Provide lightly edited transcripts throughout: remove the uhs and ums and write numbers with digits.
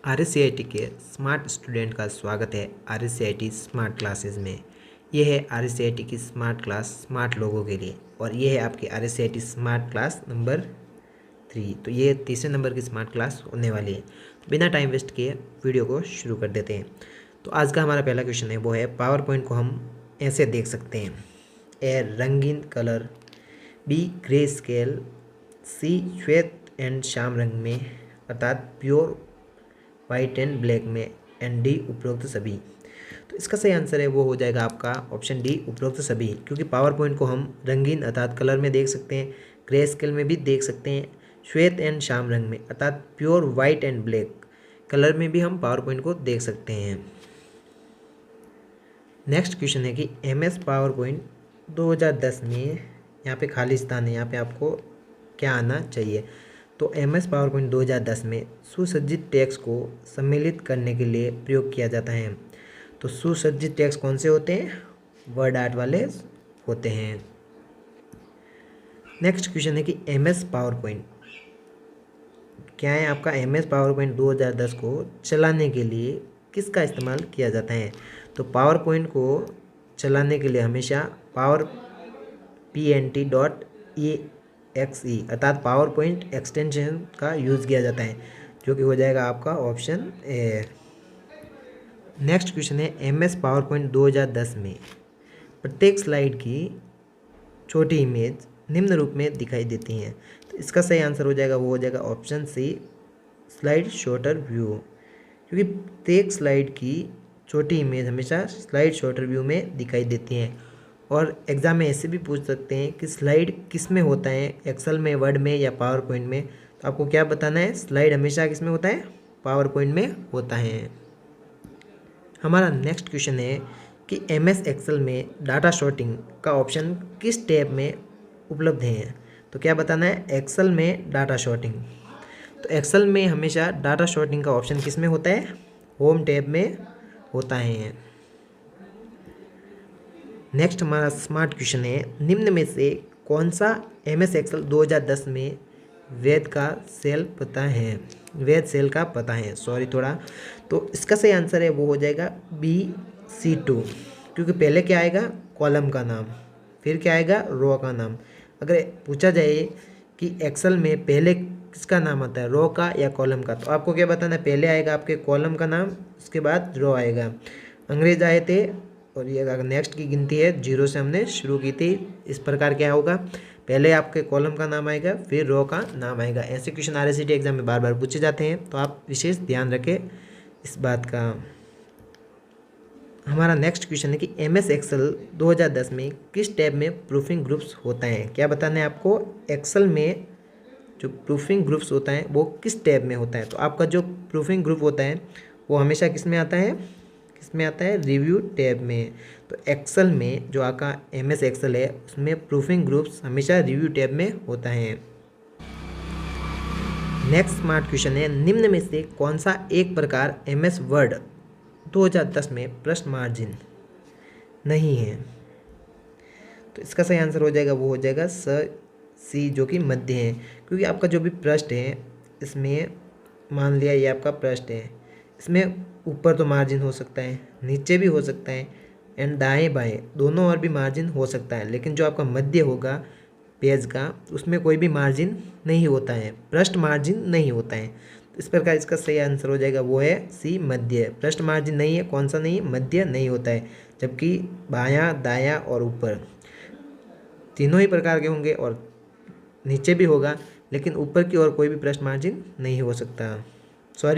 RSCIT के smart student का स्वागत है RSCIT स्मार्ट क्लासेस में। यह है RSCIT की स्मार्ट क्लास स्मार्ट लोगों के लिए और ये है आपकी RSCIT स्मार्ट क्लास नंबर 3। तो ये तीसरे नंबर की स्मार्ट क्लास होने वाली है। बिना टाइम वेस्ट किए वीडियो को शुरू कर देते हैं। तो आज का हमारा पहला क्वेश्चन है, वो है पावर पॉइंट को हम ऐसे देख सकते हैं। ए रंगीन कलर, बी ग्रे स्केल, सी श्वेत एंड श्याम रंग में अर्थात प्योर वाइट एंड ब्लैक में, एंड डी उपरोक्त सभी। तो इसका सही आंसर है वो हो जाएगा आपका ऑप्शन डी उपरोक्त सभी, क्योंकि पावर पॉइंट को हम रंगीन अर्थात कलर में देख सकते हैं, ग्रे स्केल में भी देख सकते हैं, श्वेत एंड श्याम रंग में अर्थात pure white and black colour में भी हम पावर पॉइंट को देख सकते हैं। नेक्स्ट क्वेश्चन है कि MS पावर पॉइंट 2010 में, यहाँ पे खाली स्थान है, यहाँ पे आपको क्या आना चाहिए। तो MS पावर पॉइंट 2010 में सुसज्जित टेक्स्ट को सम्मिलित करने के लिए प्रयोग किया जाता है। तो सुसज्जित टेक्स्ट कौन से होते हैं? वर्ड आर्ट वाले होते हैं। नेक्स्ट क्वेश्चन है कि MS पावर पॉइंट क्या है आपका? MS पावर पॉइंट 2010 को चलाने के लिए किसका इस्तेमाल किया जाता है? तो पावर पॉइंट को चलाने के लिए हमेशा पावर PNT.exe अर्थात पावर पॉइंट एक्सटेंशन का यूज़ किया जाता है, जो कि हो जाएगा आपका ऑप्शन ए। नेक्स्ट क्वेश्चन है MS पावर पॉइंट 2010 में प्रत्येक स्लाइड की छोटी इमेज निम्न रूप में दिखाई देती हैं। तो इसका सही आंसर हो जाएगा वो हो जाएगा option C slide sorter view, क्योंकि प्रत्येक स्लाइड की छोटी इमेज हमेशा स्लाइड शॉर्टर व्यू में दिखाई देती हैं। और एग्ज़ाम में ऐसे भी पूछ सकते हैं कि स्लाइड किस में होता है, एक्सेल में, वर्ड में या पावर पॉइंट में। तो आपको क्या बताना है? स्लाइड हमेशा किस में होता है? पावर पॉइंट में होता है। हमारा नेक्स्ट क्वेश्चन है कि MS एक्सेल में डाटा शॉर्टिंग का ऑप्शन किस टैब में उपलब्ध है। तो क्या बताना है? एक्सेल में डाटा शॉर्टिंग। तो एक्सेल में हमेशा डाटा शॉर्टिंग का ऑप्शन किस में होता है? होम टैब में होता है। नेक्स्ट हमारा स्मार्ट क्वेश्चन है, निम्न में से कौन सा MS एक्सेल 2010 में वैध सेल का पता है, थोड़ा। तो इसका सही आंसर है वो हो जाएगा BC2, क्योंकि पहले क्या आएगा? कॉलम का नाम, फिर क्या आएगा? रो का नाम। अगर पूछा जाए कि एक्सेल में पहले किसका नाम आता है, रो का या कॉलम का, तो आपको क्या बताना है? पहले आएगा आपके कॉलम का नाम, उसके बाद रो आएगा। अंग्रेज आए थे और ये अगर नेक्स्ट की गिनती है 0 से हमने शुरू की थी। इस प्रकार क्या होगा? पहले आपके कॉलम का नाम आएगा, फिर रो का नाम आएगा। ऐसे क्वेश्चन RSCT एग्जाम में बार बार पूछे जाते हैं, तो आप विशेष ध्यान रखें इस बात का। हमारा नेक्स्ट क्वेश्चन है कि MS एक्सेल 2010 में किस टैब में प्रूफिंग ग्रुप्स होता है। क्या बताना है आपको? एक्सेल में जो प्रूफिंग ग्रुप्स होता है वो किस टैब में होता है। तो आपका जो प्रूफिंग ग्रुप होता है वो हमेशा किस में आता है? किसमें आता है? रिव्यू टैब में। तो एक्सेल में जो आपका MS एक्सेल है उसमें प्रूफिंग ग्रुप्स हमेशा रिव्यू टैब में होता है। नेक्स्ट स्मार्ट क्वेश्चन है, निम्न में से कौन सा एक प्रकार MS वर्ड 2010 में प्रश्न मार्जिन नहीं है। तो इसका सही आंसर हो जाएगा वो हो जाएगा C, जो कि मध्य है, क्योंकि आपका जो भी पृष्ठ है इसमें, मान लिया ये आपका पृष्ठ है, इसमें ऊपर तो मार्जिन हो सकता है, नीचे भी हो सकता है, एंड दाएं बाएं दोनों और भी मार्जिन हो सकता है, लेकिन जो आपका मध्य होगा पेज का उसमें कोई भी मार्जिन नहीं होता है, पृष्ठ मार्जिन नहीं होता है। तो इस प्रकार इसका सही आंसर हो जाएगा वो है C मध्य। पृष्ठ मार्जिन नहीं है, कौन सा नहीं है? मध्य नहीं होता है, जबकि बायां, दायां और ऊपर तीनों ही प्रकार के होंगे और नीचे भी होगा, लेकिन ऊपर की ओर कोई भी पृष्ठ मार्जिन नहीं हो सकता।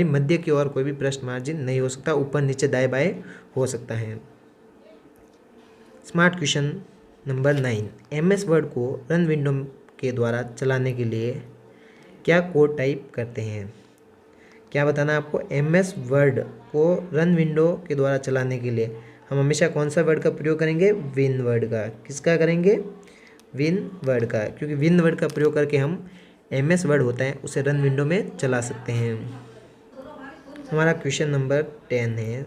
मध्य की ओर कोई भी पृष्ठ मार्जिन नहीं हो सकता, ऊपर नीचे दाएं बाएं हो सकता है। Smart question number 9, MS word को रन विंडो के द्वारा चलाने के लिए क्या कोड टाइप करते हैं। क्या बताना आपको? MS वर्ड को रन विंडो के द्वारा चलाने के लिए हम हमेशा कौन सा वर्ड का प्रयोग करेंगे? विन वर्ड का। किसका करेंगे? विन वर्ड का, क्योंकि विन वर्ड का प्रयोग करके हम MS वर्ड होता है उसे रन विंडो में चला सकते हैं। हमारा क्वेश्चन नंबर 10 है,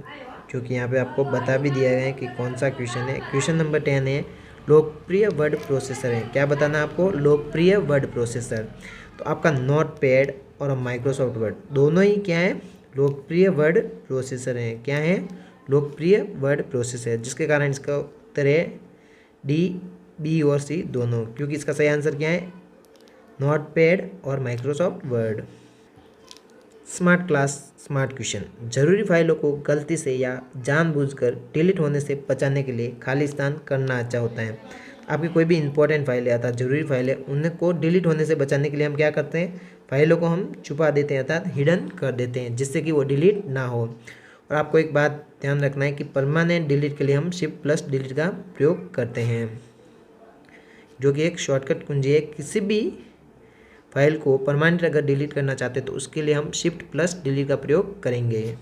जो कि यहाँ पे आपको बता भी दिया गया है कि कौन सा क्वेश्चन है। क्वेश्चन नंबर 10 है, लोकप्रिय वर्ड प्रोसेसर है। क्या बताना आपको? लोकप्रिय वर्ड प्रोसेसर। तो आपका नोटपैड और माइक्रोसॉफ्ट वर्ड दोनों ही क्या है? लोकप्रिय वर्ड प्रोसेसर हैं। क्या हैं? लोकप्रिय वर्ड प्रोसेसर, जिसके कारण इसका उत्तर है डी, बी और सी दोनों, क्योंकि इसका सही आंसर क्या है? नोटपैड और Microsoft word. Smart class smart question. जरूरी फाइलों को गलती से या जानबूझकर डिलीट होने से बचाने के लिए खाली स्थान करना अच्छा होता है। आपकी कोई भी इंपॉर्टेंट फाइल है अर्थात जरूरी फाइल है, उनको डिलीट होने से बचाने के लिए हम क्या करते हैं? फाइलों को हम छुपा देते हैं अर्थात हिडन कर देते हैं, जिससे कि वो डिलीट ना हो। और आपको एक बात ध्यान रखना है कि परमानेंट डिलीट के लिए हम शिफ्ट प्लस डिलीट का प्रयोग करते हैं, जो कि एक शॉर्टकट कुंजी है। किसी भी फाइल को परमानेंट अगर डिलीट करना चाहते हैं तो उसके लिए हम शिफ्ट प्लस डिलीट का प्रयोग करेंगे।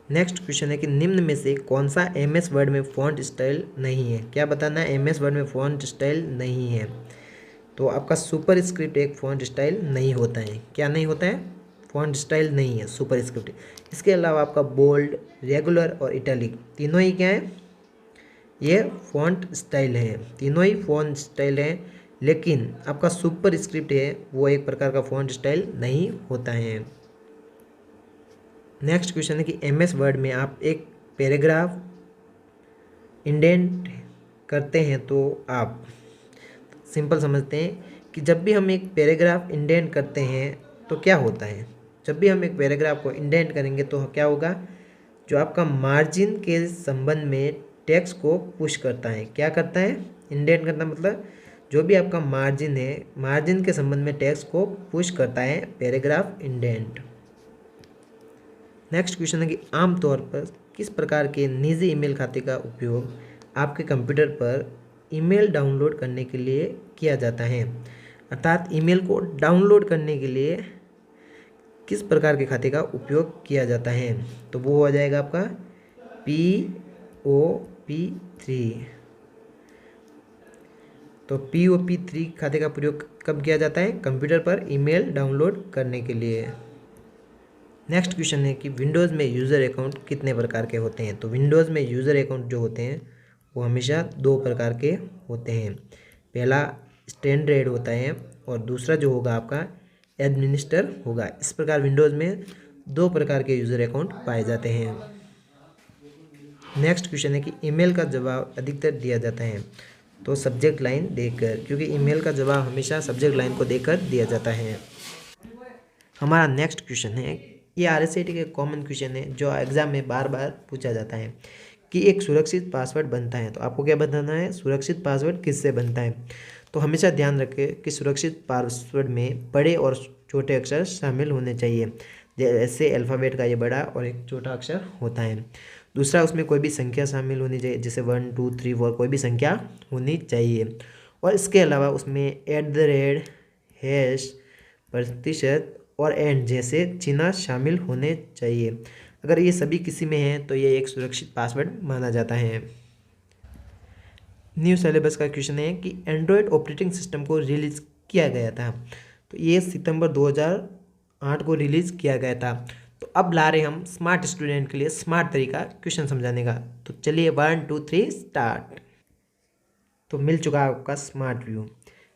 नेक्स्ट क्वेश्चन है कि निम्न में से कौन सा एमएस वर्ड में फॉन्ट स्टाइल नहीं है? क्या बताना है? एमएस वर्ड में फॉन्ट स्टाइल नहीं है। तो आपका सुपर स्क्रिप्ट एक फॉन्ट स्टाइल नहीं होता है। क्या नहीं होता है? फॉन्ट स्टाइल नहीं है सुपर स्क्रिप्ट। इसके अलावा आपका बोल्ड, रेगुलर और इटैलिक तीनों ही क्या है? ये फॉन्ट स्टाइल है, तीनों ही फॉन्ट स्टाइल है। लेकिन आपका सुपर स्क्रिप्ट है वो एक प्रकार का फॉन्ट स्टाइल नहीं होता है। नेक्स्ट क्वेश्चन है कि एमएस वर्ड में आप एक पैराग्राफ इंडेंट करते हैं तो आप सिंपल समझते हैं कि जब भी हम एक पैराग्राफ इंडेंट करते हैं तो क्या होता है? जब भी हम एक पैराग्राफ को इंडेंट करेंगे तो क्या होगा? जो आपका मार्जिन के संबंध में टेक्स्ट को पुश करता है। क्या करता है? इंडेंट करना मतलब जो भी आपका मार्जिन है, मार्जिन के संबंध में टेक्स्ट को पुश करता है पैराग्राफ इंडेंट। नेक्स्ट क्वेश्चन है कि आमतौर पर किस प्रकार के निजी ईमेल खाते का उपयोग आपके कंप्यूटर पर ईमेल डाउनलोड करने के लिए किया जाता है? अर्थात ईमेल को डाउनलोड करने के लिए किस प्रकार के खाते का उपयोग किया जाता है? तो वो हो जाएगा आपका POP3। तो POP3 खाते का प्रयोग कब किया जाता है? कंप्यूटर पर ईमेल डाउनलोड करने के लिए। नेक्स्ट क्वेश्चन है कि विंडोज़ में यूज़र अकाउंट कितने प्रकार के होते हैं? तो विंडोज़ में यूज़र अकाउंट जो होते हैं वो हमेशा 2 प्रकार के होते हैं। पहला स्टैंडर्ड होता है और दूसरा जो होगा आपका एडमिनिस्टर होगा। इस प्रकार विंडोज़ में 2 प्रकार के यूज़र अकाउंट पाए जाते हैं। नेक्स्ट क्वेश्चन है कि ईमेल का जवाब अधिकतर दिया जाता है तो सब्जेक्ट लाइन देकर, क्योंकि ईमेल का जवाब हमेशा सब्जेक्ट लाइन को देकर दिया जाता है। हमारा नेक्स्ट क्वेश्चन है, ये RSAT के कॉमन क्वेश्चन है जो एग्जाम में बार बार पूछा जाता है कि एक सुरक्षित पासवर्ड बनता है तो आपको क्या बताना है? सुरक्षित पासवर्ड किससे बनता है? तो हमेशा ध्यान रखें कि सुरक्षित पासवर्ड में बड़े और छोटे अक्षर शामिल होने चाहिए। जैसे अल्फ़ाबेट का ये बड़ा और एक छोटा अक्षर होता है। दूसरा, उसमें कोई भी संख्या शामिल होनी चाहिए, जैसे 1 2 3 4 कोई भी संख्या होनी चाहिए। और इसके अलावा उसमें @ हैश, प्रतिशत और एंड जैसे चिन्ह शामिल होने चाहिए। अगर ये सभी किसी में हैं तो ये एक सुरक्षित पासवर्ड माना जाता है। न्यू सिलेबस का क्वेश्चन है कि एंड्रॉयड ऑपरेटिंग सिस्टम को रिलीज़ किया गया था, तो ये सितंबर 2008 को रिलीज़ किया गया था। तो अब ला रहे हम स्मार्ट स्टूडेंट के लिए स्मार्ट तरीका क्वेश्चन समझाने का। तो चलिए 1 2 3 स्टार्ट। तो मिल चुका है आपका स्मार्ट व्यू।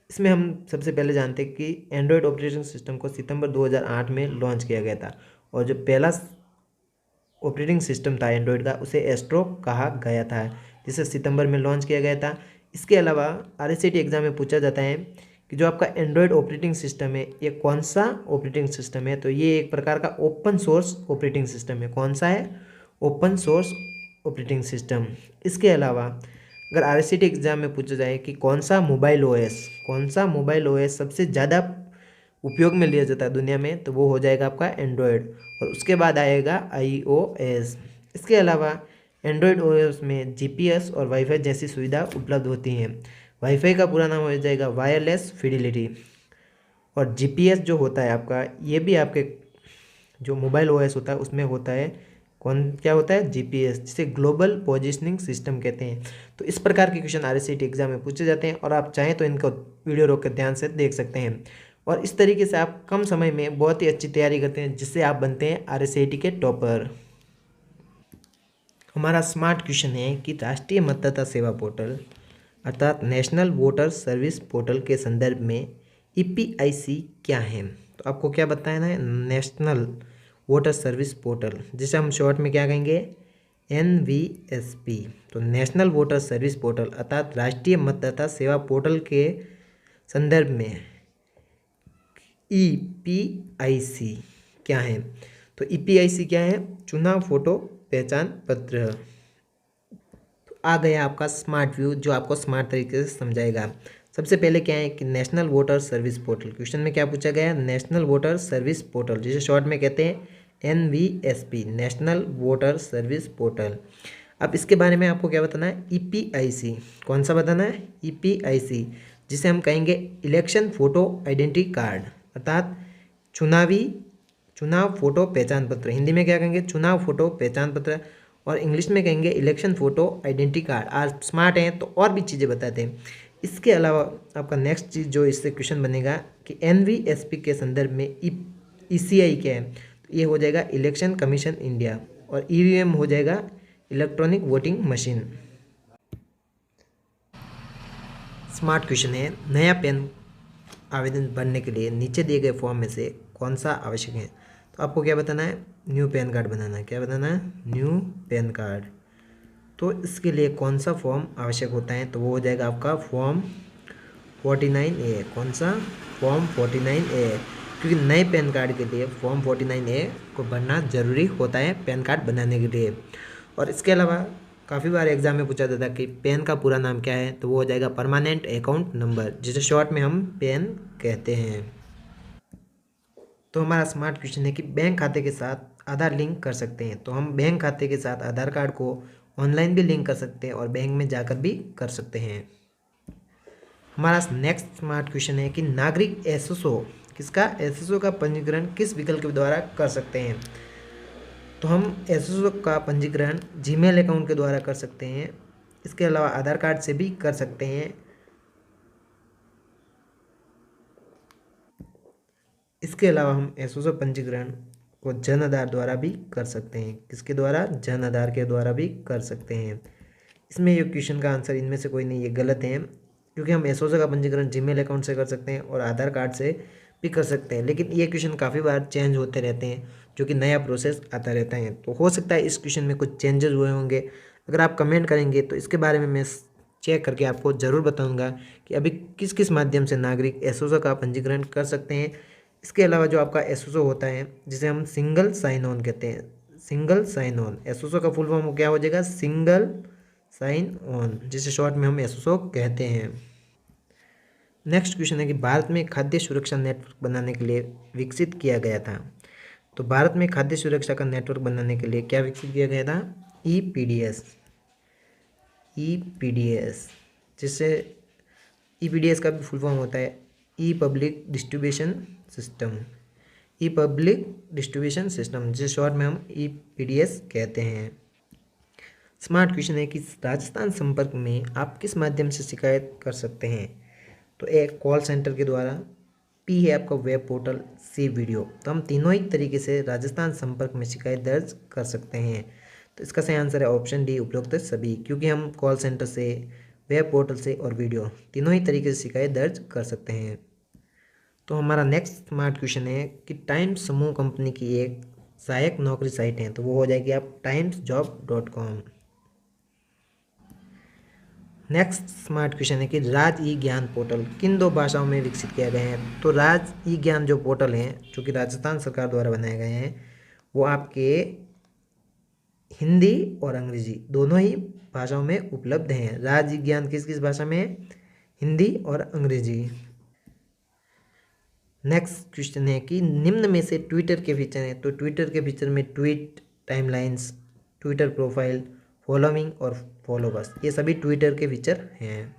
इसमें हम सबसे पहले जानते हैं कि एंड्रॉयड ऑपरेटिंग सिस्टम को सितंबर 2008 में लॉन्च किया गया था और जो पहला ऑपरेटिंग सिस्टम था एंड्रॉयड का उसे एस्ट्रो कहा गया था, जिसे सितंबर में लॉन्च किया गया था। इसके अलावा RSAT एग्जाम में पूछा जाता है कि जो आपका एंड्रॉयड ऑपरेटिंग सिस्टम है ये कौन सा ऑपरेटिंग सिस्टम है? तो ये एक प्रकार का ओपन सोर्स ऑपरेटिंग सिस्टम है। कौन सा है? Open source operating system. इसके अलावा अगर RSAT एग्जाम में पूछा जाए कि कौन सा मोबाइल OS सबसे ज़्यादा उपयोग में लिया जाता है दुनिया में, तो वो हो जाएगा आपका एंड्रॉयड और उसके बाद आएगा iOS। इसके अलावा एंड्रॉयड OS में GPS और वाईफाई जैसी सुविधा उपलब्ध होती हैं। वाईफाई का पूरा नाम हो जाएगा वायरलेस फिडिलिटी और GPS जो होता है आपका, ये भी आपके जो मोबाइल OS होता है उसमें होता है। क्या होता है? GPS, जिसे ग्लोबल पोजिशनिंग सिस्टम कहते हैं। तो इस प्रकार के क्वेश्चन RSAT एग्जाम में पूछे जाते हैं और आप चाहें तो इनको वीडियो रोक कर ध्यान से देख सकते हैं और इस तरीके से आप कम समय में बहुत ही अच्छी तैयारी करते हैं, जिससे आप बनते हैं RSAT के टॉपर। हमारा स्मार्ट क्वेश्चन है कि राष्ट्रीय मतदाता सेवा पोर्टल अर्थात नेशनल वोटर सर्विस पोर्टल के संदर्भ में EPIC क्या है? तो आपको क्या बताना है? नेशनल वोटर सर्विस पोर्टल, जिसे हम शॉर्ट में क्या कहेंगे, NVSP। तो नेशनल वोटर सर्विस पोर्टल अर्थात राष्ट्रीय मतदाता सेवा पोर्टल के संदर्भ में EPIC क्या है? तो EPIC क्या है? चुनाव फोटो पहचान पत्र। तो आ गया आपका स्मार्ट व्यू, जो आपको स्मार्ट तरीके से समझाएगा। सबसे पहले क्या है कि national voter service portal, question में क्या पूछा गया है? नेशनल वोटर सर्विस पोर्टल, जिसे शॉर्ट में कहते हैं NVSP, national voter service portal. अब इसके बारे में आपको क्या बताना है? EPIC, कौन सा बताना है? EPIC, जिसे हम कहेंगे इलेक्शन फोटो आइडेंटिटी कार्ड, अर्थात चुनाव फोटो पहचान पत्र। हिंदी में क्या कहेंगे? चुनाव फोटो पहचान पत्र, और इंग्लिश में कहेंगे इलेक्शन फोटो आइडेंटिटी कार्ड। आज स्मार्ट हैं तो और भी चीज़ें बताते हैं। इसके अलावा आपका नेक्स्ट चीज़ जो इससे क्वेश्चन बनेगा कि NVSP के संदर्भ में ECI क्या है? तो ये हो जाएगा इलेक्शन कमीशन इंडिया, और EVM हो जाएगा electronic voting machine. Smart question है, नया पैन आवेदन भरने के लिए नीचे दिए गए फॉर्म में से कौन सा आवश्यक है? तो आपको क्या बताना है? न्यू पैन कार्ड बनाना है। क्या बनाना है? New pan card. तो इसके लिए कौन सा फॉर्म आवश्यक होता है? तो वो हो जाएगा आपका फॉर्म 49A। कौन सा? फॉर्म 49A, क्योंकि नए पैन कार्ड के लिए फॉर्म 49A को भरना जरूरी होता है पैन कार्ड बनाने के लिए। और इसके अलावा काफ़ी बार एग्जाम में पूछा जाता है कि पैन का पूरा नाम क्या है? तो वो हो जाएगा परमानेंट अकाउंट नंबर, जिसे शॉर्ट में हम पैन कहते हैं। तो हमारा स्मार्ट क्वेश्चन है कि बैंक खाते के साथ आधार लिंक कर सकते हैं। तो हम बैंक खाते के साथ आधार कार्ड को ऑनलाइन भी लिंक कर सकते हैं और बैंक में जाकर भी कर सकते हैं। हमारा नेक्स्ट स्मार्ट क्वेश्चन है कि नागरिक SSO, किसका? SSO का पंजीकरण किस विकल्प के द्वारा कर सकते हैं? तो हम SSO का पंजीकरण जीमेल अकाउंट के द्वारा कर सकते हैं। इसके अलावा आधार कार्ड से भी कर सकते हैं। इसके अलावा हम SSO पंजीकरण को जन आधार द्वारा भी कर सकते हैं। किसके द्वारा? जन आधार के द्वारा भी कर सकते हैं। इसमें ये क्वेश्चन का आंसर इनमें से कोई नहीं, ये गलत है, क्योंकि हम SSO का पंजीकरण जीमेल अकाउंट से कर सकते हैं और आधार कार्ड से भी कर सकते हैं। लेकिन ये क्वेश्चन काफ़ी बार चेंज होते रहते हैं, जो कि नया प्रोसेस आता रहता है। तो हो सकता है इस क्वेश्चन में कुछ चेंजेस हुए होंगे। अगर आप कमेंट करेंगे तो इसके बारे में मैं चेक करके आपको ज़रूर बताऊँगा कि अभी किस किस माध्यम से नागरिक SSO का पंजीकरण कर सकते हैं। इसके अलावा जो आपका SSO होता है, जिसे हम सिंगल साइन ऑन कहते हैं, सिंगल साइन ऑन, SSO का फुल फॉर्म क्या हो जाएगा? सिंगल साइन ऑन, जिसे शॉर्ट में हम SSO कहते हैं। नेक्स्ट क्वेश्चन है कि भारत में खाद्य सुरक्षा नेटवर्क बनाने के लिए विकसित किया गया था। तो भारत में खाद्य सुरक्षा का नेटवर्क बनाने के लिए क्या विकसित किया गया था? EPDS, जिससे EPDS का भी फुल फॉर्म होता है ई पब्लिक डिस्ट्रीब्यूशन सिस्टम, जिसे शॉर्ट में हम EPDS कहते हैं। स्मार्ट क्वेश्चन है कि राजस्थान संपर्क में आप किस माध्यम से शिकायत कर सकते हैं? तो एक कॉल सेंटर के द्वारा, P है आपका वेब पोर्टल, C वीडियो। तो हम तीनों ही तरीके से राजस्थान संपर्क में शिकायत दर्ज कर सकते हैं। तो इसका सही आंसर है ऑप्शन डी, उपरोक्त सभी, क्योंकि हम कॉल सेंटर से, वेब पोर्टल से और वीडियो तीनों ही तरीके से शिकायत दर्ज कर सकते हैं। तो हमारा नेक्स्ट स्मार्ट क्वेश्चन है कि टाइम्स समूह कंपनी की एक सहायक नौकरी साइट है। तो वो हो जाएगी आप timesjob.com। नेक्स्ट स्मार्ट क्वेश्चन है कि राज ई ज्ञान पोर्टल किन 2 भाषाओं में विकसित किया गया है? तो राज ई ज्ञान जो पोर्टल हैं, जो कि राजस्थान सरकार द्वारा बनाए गए हैं, वो आपके हिंदी और अंग्रेजी दोनों ही भाषाओं में उपलब्ध हैं। राज ई ज्ञान किस किस भाषा में है? हिंदी और अंग्रेजी। नेक्स्ट क्वेश्चन है कि निम्न में से ट्विटर के फीचर हैं। तो ट्विटर के फीचर में tweet, timelines, Twitter profile, following और फॉलोवर्स, ये सभी ट्विटर के फीचर हैं।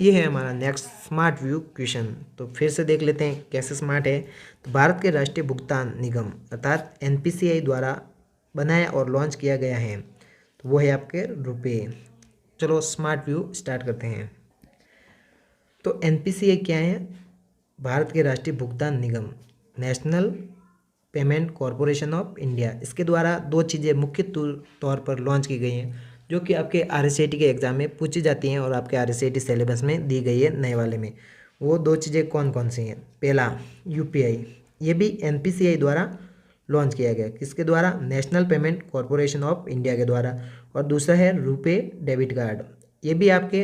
ये है हमारा नेक्स्ट स्मार्ट व्यू क्वेश्चन। तो फिर से देख लेते हैं कैसे स्मार्ट है। तो भारत के राष्ट्रीय भुगतान निगम अर्थात NPCI द्वारा बनाया और लॉन्च किया गया है, तो वो है आपके रुपए। चलो स्मार्ट व्यू स्टार्ट करते हैं। तो NPCI क्या है? भारत के राष्ट्रीय भुगतान निगम, National Payment Corporation of India. इसके द्वारा 2 चीज़ें मुख्य तौर पर लॉन्च की गई हैं, जो कि आपके RSAT के एग्ज़ाम में पूछी जाती हैं और आपके RSAT सिलेबस में दी गई है नए वाले में। वो 2 चीज़ें कौन कौन सी हैं? पहला UPI, ये भी NPCI द्वारा लॉन्च किया गया। किसके द्वारा? National Payment Corporation of India के द्वारा। और दूसरा है रुपे डेबिट कार्ड, ये भी आपके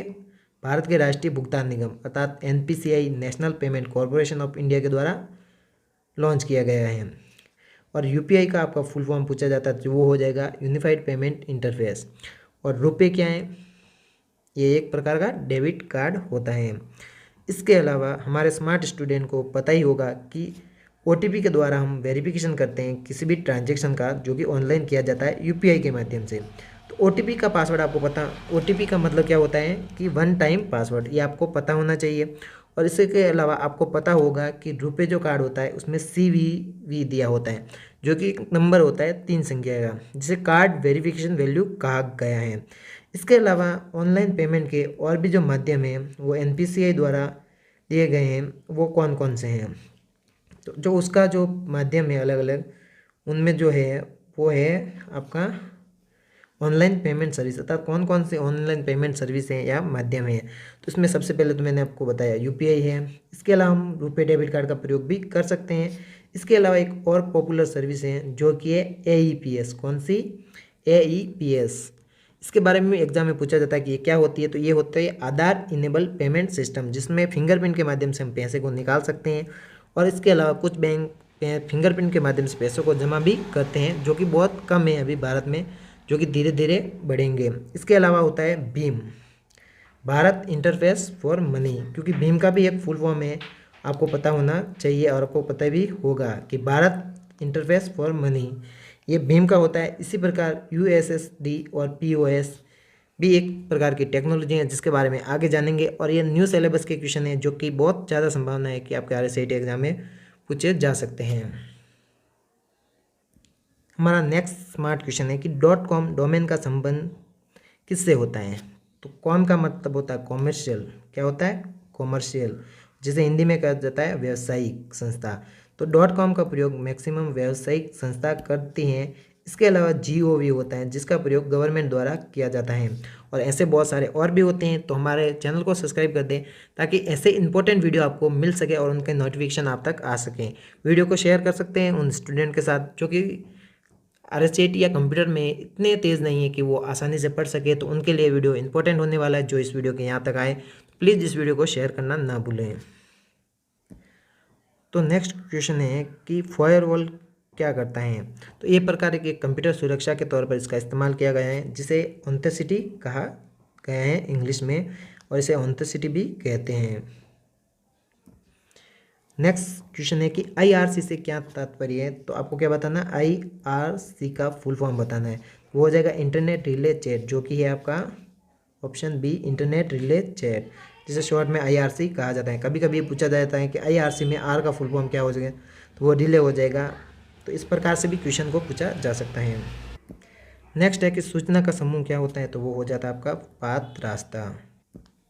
भारत के राष्ट्रीय भुगतान निगम अर्थात NPCI national Payment Corporation of India के द्वारा लॉन्च किया गया है। और यूपीआई का आपका फुल फॉर्म पूछा जाता है तो वो हो जाएगा यूनिफाइड पेमेंट इंटरफेस। और रुपए क्या है? ये एक प्रकार का डेबिट कार्ड होता है। इसके अलावा हमारे स्मार्ट स्टूडेंट को पता ही होगा कि ओटीपी के द्वारा हम वेरिफिकेशन करते हैं किसी भी ट्रांजैक्शन का जो कि ऑनलाइन किया जाता है यूपीआई के माध्यम से। तो ओटीपी का पासवर्ड आपको पता, ओटीपी का मतलब क्या होता है कि वन टाइम पासवर्ड, ये आपको पता होना चाहिए। और इसके अलावा आपको पता होगा कि रुपए जो कार्ड होता है उसमें CVV दिया होता है जो कि एक नंबर होता है 3 संख्या का, जिसे कार्ड वेरिफिकेशन वैल्यू कहा गया है। इसके अलावा ऑनलाइन पेमेंट के और भी जो माध्यम हैं वो एनपीसीआई द्वारा दिए गए हैं, वो कौन कौन से हैं? तो जो उसका जो माध्यम है अलग अलग, उनमें जो है वो है आपका ऑनलाइन पेमेंट सर्विस, अर्थात कौन कौन से ऑनलाइन पेमेंट सर्विस हैं या माध्यम है। तो इसमें सबसे पहले तो मैंने आपको बताया यूपीआई है। इसके अलावा हम रुपे डेबिट कार्ड का प्रयोग भी कर सकते हैं। इसके अलावा एक और पॉपुलर सर्विस है जो कि है AEPS। कौन सी? AEPS। इसके बारे में एग्जाम में पूछा जाता है कि ये क्या होती है। तो ये होता है आधार इनेबल पेमेंट सिस्टम, जिसमें फिंगरप्रिंट के माध्यम से हम पैसे को निकाल सकते हैं। और इसके अलावा कुछ बैंक फिंगरप्रिंट के माध्यम से पैसों को जमा भी करते हैं, जो कि बहुत कम है अभी भारत में, जो कि धीरे धीरे बढ़ेंगे। इसके अलावा होता है Bhim, Bharat interface for money, क्योंकि भीम का भी एक फुल फॉर्म है, आपको पता होना चाहिए और आपको पता भी होगा कि भारत इंटरफेस फॉर मनी, ये भीम का होता है। इसी प्रकार USSD और POS भी एक प्रकार की टेक्नोलॉजी है जिसके बारे में आगे जानेंगे। और ये न्यू सिलेबस के क्वेश्चन है जो कि बहुत ज़्यादा संभावना है कि आपके RSAT एग्जाम में पूछे जा सकते हैं। हमारा नेक्स्ट स्मार्ट क्वेश्चन है कि .com डोमेन का संबंध किससे होता है? तो कॉम का मतलब होता है कॉमर्शियल। क्या होता है? कॉमर्शियल, जिसे हिंदी में कहा जाता है व्यावसायिक संस्था। तो .com का प्रयोग मैक्सिमम व्यावसायिक संस्था करती हैं। इसके अलावा GOV होता है जिसका प्रयोग गवर्नमेंट द्वारा किया जाता है। और ऐसे बहुत सारे और भी होते हैं। तो हमारे चैनल को सब्सक्राइब कर दें ताकि ऐसे इंपॉर्टेंट वीडियो आपको मिल सके और उनके नोटिफिकेशन आप तक आ सकें। वीडियो को शेयर कर सकते हैं उन स्टूडेंट के साथ जो कि RSAT या कंप्यूटर में इतने तेज़ नहीं है कि वो आसानी से पढ़ सके। तो उनके लिए वीडियो इंपॉर्टेंट होने वाला है। जो इस वीडियो के यहाँ तक आए प्लीज़ इस वीडियो को शेयर करना ना भूलें। तो नेक्स्ट क्वेश्चन है कि फायरवॉल क्या करता है? तो ये प्रकार के कंप्यूटर सुरक्षा के तौर पर इसका इस्तेमाल किया गया है, जिसे ऑथेंटिसिटी कहा गया है इंग्लिश में, और इसे ऑथेंटिसिटी भी कहते हैं। नेक्स्ट क्वेश्चन है कि IRC से क्या तात्पर्य है? तो आपको क्या बताना? IRC का फुल फॉर्म बताना है। वो हो जाएगा इंटरनेट रिले चैट, जो कि है आपका option B, internet relay chat, जिसे शॉर्ट में IRC कहा जाता है। कभी कभी ये पूछा जाता है कि IRC में R का फुल फॉर्म क्या हो जाएगा, तो वो रिले हो जाएगा। तो इस प्रकार से भी क्वेश्चन को पूछा जा सकता है। नेक्स्ट है कि सूचना का समूह क्या होता है? तो वो हो जाता है आपका पाथ रास्ता।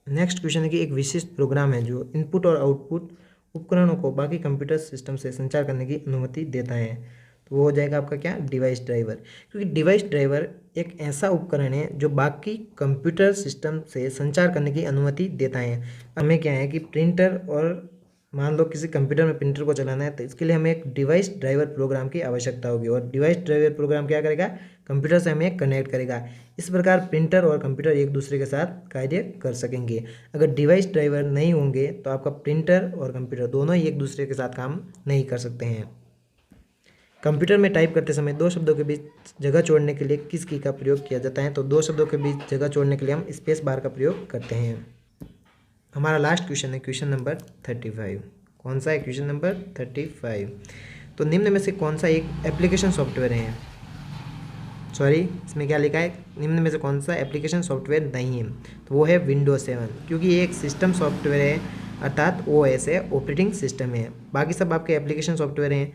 नेक्स्ट क्वेश्चन है कि एक विशिष्ट प्रोग्राम है जो इनपुट और आउटपुट उपकरणों को बाकी कंप्यूटर सिस्टम से संचार करने की अनुमति देता है। तो वो हो जाएगा आपका क्या? Device driver. क्योंकि डिवाइस ड्राइवर एक ऐसा उपकरण है जो बाकी कंप्यूटर सिस्टम से संचार करने की अनुमति देता है। हमें क्या है कि प्रिंटर, और मान लो किसी कंप्यूटर में प्रिंटर को चलाना है तो इसके लिए हमें एक डिवाइस ड्राइवर प्रोग्राम की आवश्यकता होगी। और डिवाइस ड्राइवर प्रोग्राम क्या करेगा? कंप्यूटर से हमें कनेक्ट करेगा। इस प्रकार प्रिंटर और कंप्यूटर एक दूसरे के साथ कार्य कर सकेंगे। अगर डिवाइस ड्राइवर नहीं होंगे तो आपका प्रिंटर और कंप्यूटर दोनों ही एक दूसरे के साथ काम नहीं कर सकते हैं। कंप्यूटर में टाइप करते समय दो शब्दों के बीच जगह छोड़ने के लिए किस की का प्रयोग किया जाता है? तो दो शब्दों के बीच जगह छोड़ने के लिए हम स्पेस बार का प्रयोग करते हैं। हमारा लास्ट क्वेश्चन है क्वेश्चन नंबर 35। कौन सा है? Question number 35। तो निम्न में से कौन सा एक एप्लीकेशन सॉफ्टवेयर है? सॉरी, इसमें क्या लिखा है? निम्न में से कौन सा एप्लीकेशन सॉफ्टवेयर नहीं है? तो वो है विंडोज 7, क्योंकि ये एक सिस्टम सॉफ्टवेयर है, अर्थात OS है, ऑपरेटिंग सिस्टम है। बाकी सब आपके एप्लीकेशन सॉफ्टवेयर हैं,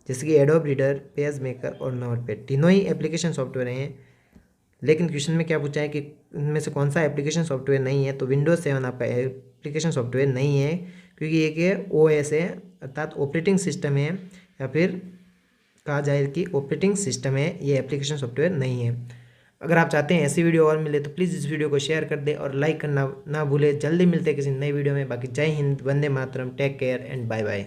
जैसे कि एडोब रीडर, पेज मेकर और नोटपैड, तीनों ही एप्लीकेशन सॉफ्टवेयर हैं। लेकिन क्वेश्चन में क्या पूछा है कि इनमें से कौन सा एप्लीकेशन सॉफ्टवेयर नहीं है? तो विंडोज 7 आपका एप्लीकेशन सॉफ्टवेयर नहीं है, क्योंकि एक OS है, अर्थात ऑपरेटिंग सिस्टम है, या फिर कहा जाए कि ऑपरेटिंग सिस्टम है, ये एप्लीकेशन सॉफ्टवेयर नहीं है। अगर आप चाहते हैं ऐसी वीडियो और मिले तो प्लीज़ इस वीडियो को शेयर कर दें और लाइक करना ना भूलें। जल्दी मिलते हैं किसी नई वीडियो में। बाकी जय हिंद, वंदे मातरम, take care and bye bye.